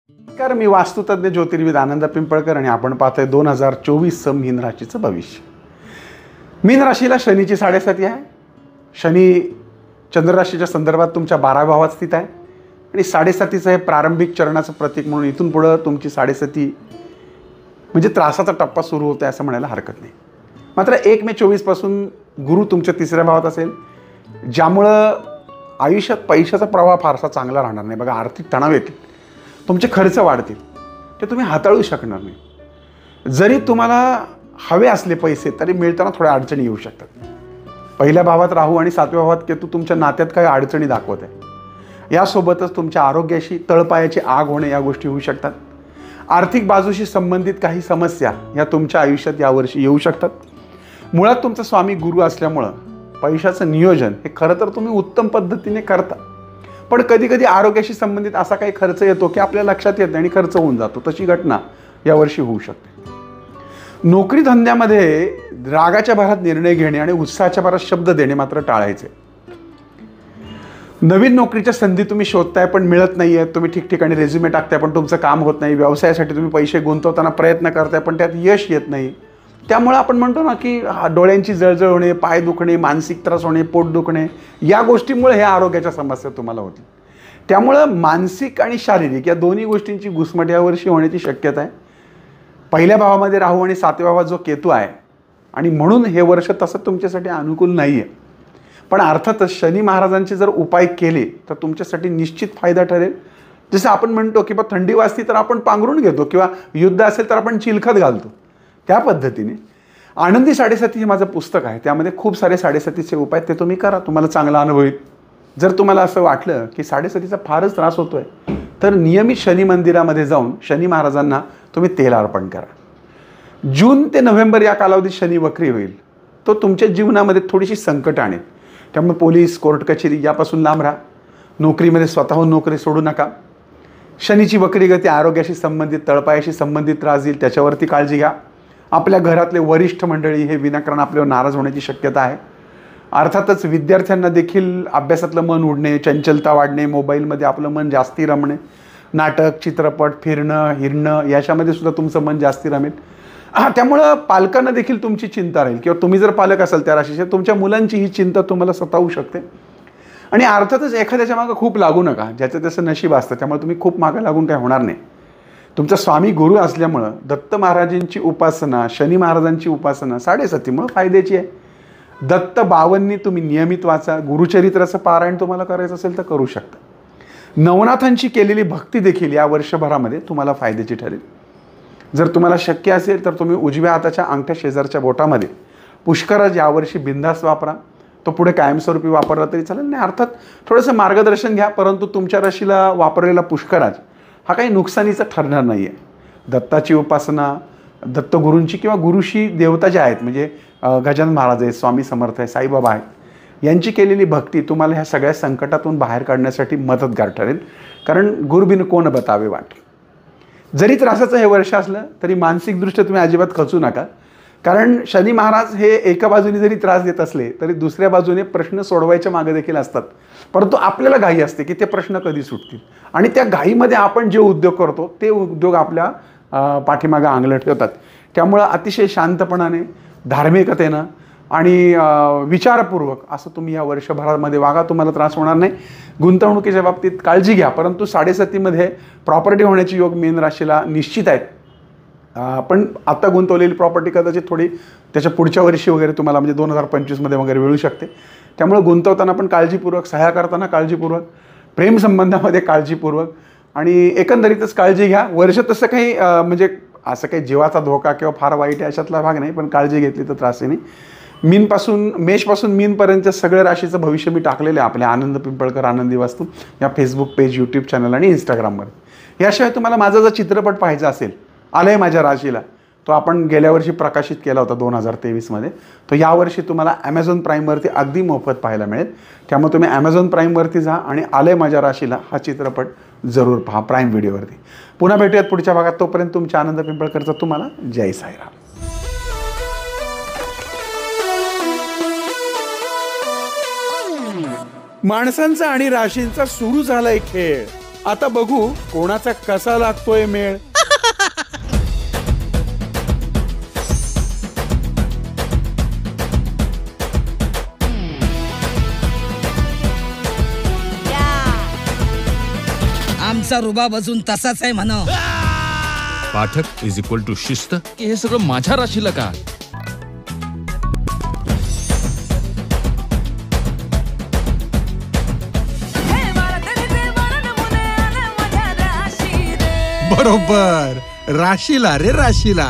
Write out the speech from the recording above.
नमस्कार, मी वास्तुतज्ञ ज्योतिर्विद आनंद पिंपळकर आणि आपण पाहतोय 2024 मीन राशीचं भविष्य. मीन राशीला शनीची 7.5 आहे. शनी चंद्र राशीच्या संदर्भात तुमच्या 12व्या भावात स्थित आहे आणि 7.5 हे प्रारंभिक चरणाचं प्रतीक म्हणून इथून पुढं तुमची 7.5 म्हणजे त्रासाचा टप्पा सुरू होतो असं म्हणायला हरकत नाही. मात्र 1 मे 24 पासून गुरु तुमच्या 3ऱ्या भावात असेल, ज्यामुळं आयुष्यात पैशाचा प्रवाह फारसा चांगला राहणार नाही. बघा, आर्थिक तणाव येतील, तुमचे खर्च वाढतील, ते तुम्ही हाताळू शकणार नाही. जरी तुम्हाला हवे असले पैसे तरी मिळताना थोड्या अडचणी येऊ शकतात. 1ल्या भावात राहू आणि 7व्या भावात केतू तुमच्या नात्यात काही अडचणी दाखवत आहे. यासोबतच तुमच्या आरोग्याशी तळपायाची आग होणे या गोष्टी होऊ शकतात. आर्थिक बाजूशी संबंधित काही समस्या या तुमच्या आयुष्यात यावर्षी येऊ शकतात. मुळात तुमचा स्वामी गुरु असल्यामुळं पैशाचं नियोजन हे खरं तर तुम्ही उत्तम पद्धतीने करता, पण कधी कधी आरोग्याशी संबंधित असा काही खर्च येतो की आपल्या लक्षात येत नाही आणि खर्च होऊन जातो. तशी घटना यावर्षी होऊ शकते. नोकरी धंद्यामध्ये रागाच्या भरात निर्णय घेणे आणि उत्साहाच्या भरात शब्द देणे मात्र टाळायचे. नवीन नोकरीच्या संधी तुम्ही शोधताय पण मिळत नाही आहेत. तुम्ही ठिकठिकाणी रेझ्युमे टाकताय पण तुमचं काम होत नाही. व्यवसायासाठी तुम्ही पैसे गुंतवताना प्रयत्न करताय पण त्यात यश येत नाही. त्यामुळे आपण म्हणतो ना की डोळ्यांची जळजळ होणे, पाय दुखणे, मानसिक त्रास होणे, पोट दुखणे या गोष्टीमुळे ह्या आरोग्याच्या समस्या तुम्हाला होतील. त्यामुळं मानसिक आणि शारीरिक या दोन्ही गोष्टींची घुसमट यावर्षी होण्याची शक्यता आहे. 1ल्या भावामध्ये राहू आणि 7व्या भावात जो केतू आहे आणि म्हणून हे वर्ष तसं तुमच्यासाठी अनुकूल नाही आहे. पण अर्थातच शनी महाराजांचे जर उपाय केले तर तुमच्यासाठी निश्चित फायदा ठरेल. जसं आपण म्हणतो की थंडी वाजती तर आपण पांघरून घेतो किंवा युद्ध असेल तर आपण चिलखत घालतो, त्या पद्धतीने आनंदी 7.5 हे माझं पुस्तक आहे. त्यामध्ये खूप सारे 7.5चे उपाय ते तुम्ही करा, तुम्हाला चांगला अनुभव येईल. जर तुम्हाला असं वाटलं की 7.5चा फारच त्रास होतोय तर नियमित शनी मंदिरामध्ये जाऊन शनी महाराजांना तुम्ही तेल अर्पण करा. जून ते नोव्हेंबर या कालावधीत शनी वक्री होईल. तो तुमच्या जीवनामध्ये थोडीशी संकट आणेल. त्यामुळे पोलीस, कोर्ट कचेरी यापासून लांब राहा. नोकरीमध्ये स्वतःहून नोकरी सोडू नका. शनीची वक्री गती आरोग्याशी संबंधित, तळपायाशी संबंधित त्रास येईल, त्याच्यावरती काळजी घ्या. आपल्या घरातले वरिष्ठ मंडळी हे विनाकारण आपल्यावर नाराज होण्याची शक्यता आहे. अर्थातच विद्यार्थ्यांना देखील अभ्यासातलं मन उडणे, चंचलता वाढणे, मोबाईलमध्ये आपलं मन जास्ती रमणे, नाटक, चित्रपट, फिरणं, हिरणं याच्यामध्ये सुद्धा तुमचं मन जास्ती रमेल. त्यामुळं पालकांना देखील तुमची चिंता राहील किंवा तुम्ही जर पालक असाल त्या राशीचे, तुमच्या मुलांची ही चिंता तुम्हाला सतावू शकते. आणि अर्थातच एखाद्याच्या मागं खूप लागू नका, ज्याचं त्याचं नशीब असतं. त्यामुळे तुम्ही खूप मागं लागून काही होणार नाही. तुमचा स्वामी गुरु असल्यामुळं दत्त महाराजांची उपासना, शनी महाराजांची उपासना 7.5मुळे फायद्याची आहे. दत्त 52 तुम्ही नियमित वाचा. गुरुचरित्राचं पारायण तुम्हाला करायचं असेल तर करू शकता. नवनाथांची केलेली भक्ती देखील या वर्षभरामध्ये तुम्हाला फायद्याची ठरेल. जर तुम्हाला शक्य असेल तर तुम्ही उजव्या हाताच्या अंगठ्या शेजारच्या बोटामध्ये पुष्कराज यावर्षी बिंदास वापरा. तो पुढे कायमस्वरूपी वापरला तरी चालेल. नाही अर्थात थोडंसं मार्गदर्शन घ्या, परंतु तुमच्या राशीला वापरलेला पुष्कराज हा काही नुकसानीचा ठरणार नाही आहे. दत्ताची उपासना, दत्तगुरूंची किंवा गुरुशी देवता ज्या आहेत म्हणजे गजानन महाराज आहेत, स्वामी समर्थ आहे, साईबाबा आहेत, यांची केलेली भक्ती तुम्हाला ह्या सगळ्या संकटातून बाहेर काढण्यासाठी मदतगार ठरेल. कारण गुरुबिन कोण बतावे वाट. जरी त्रासाचं हे वर्ष असलं तरी मानसिकदृष्ट्या तुम्ही अजिबात खचू नका. कारण शनी महाराज हे एका बाजूने जरी त्रास देत असले तरी दुसऱ्या बाजूने प्रश्न सोडवायच्या मागे देखील असतात. परंतु आपल्याला घाई असते की ते प्रश्न कधी सुटतील आणि त्या घाईमध्ये आपण जे उद्योग करतो ते उद्योग आपल्या पाठीमागं आंगलं ठेवतात. त्यामुळं अतिशय शांतपणाने, धार्मिकतेनं आणि विचारपूर्वक असं तुम्ही या वर्षभरामध्ये वागा. तुम्हाला त्रास होणार नाही. गुंतवणुकीच्या बाबतीत काळजी घ्या, परंतु 7.5मध्ये प्रॉपर्टी होण्याची योग मीन राशीला निश्चित आहेत. पण आता गुंतवलेली प्रॉपर्टी कदाचित थोडी त्याच्या पुढच्या वर्षी वगैरे तुम्हाला म्हणजे 2025मध्ये वगैरे मिळू शकते. त्यामुळे गुंतवताना पण काळजीपूर्वक, सह्या करताना काळजीपूर्वक, प्रेमसंबंधामध्ये काळजीपूर्वक आणि एकंदरीतच काळजी घ्या. वर्ष तसं काही म्हणजे असं काही जीवाचा धोका किंवा फार वाईट आहे अशातला भाग नाही, पण काळजी घेतली तर त्रासही नाही. मेषपासून मीनपर्यंतच्या सगळ्या राशीचं भविष्य मी टाकलेलं आहे आपल्या आनंद पिंपळकर आनंदी वास्तू या फेसबुक पेज, यूट्यूब चॅनल आणि इंस्टाग्रामवर. याशिवाय तुम्हाला माझा जर चित्रपट पाहायचा असेल, आलंय माझ्या राशीला, तो आपण गेल्या वर्षी प्रकाशित केला होता 2023मध्ये. तो यावर्षी तुम्हाला ॲमेझॉन प्राईमवरती अगदी मोफत पाहायला मिळेल. त्यामुळे तुम्ही ॲमेझॉन प्राईमवरती जा आणि आलंय माझ्या राशीला हा चित्रपट जरूर पहा प्राईम व्हिडिओवरती. पुन्हा भेटूयात पुढच्या भागात. तोपर्यंत तुमच्या आनंद पिंपळकरचा तुम्हाला जय साईराम. माणसांचा आणि राशींचा सुरू झालाय खेळ. आता बघू कोणाचा कसा लागतोय मेळ. आमचा रुबाब अजून तसाच आहे म्हणा. पाठक इज इक्वल टू शिस्त. हे सगळं माझ्या राशीला का? बरोबर, राशीला रे राशीला.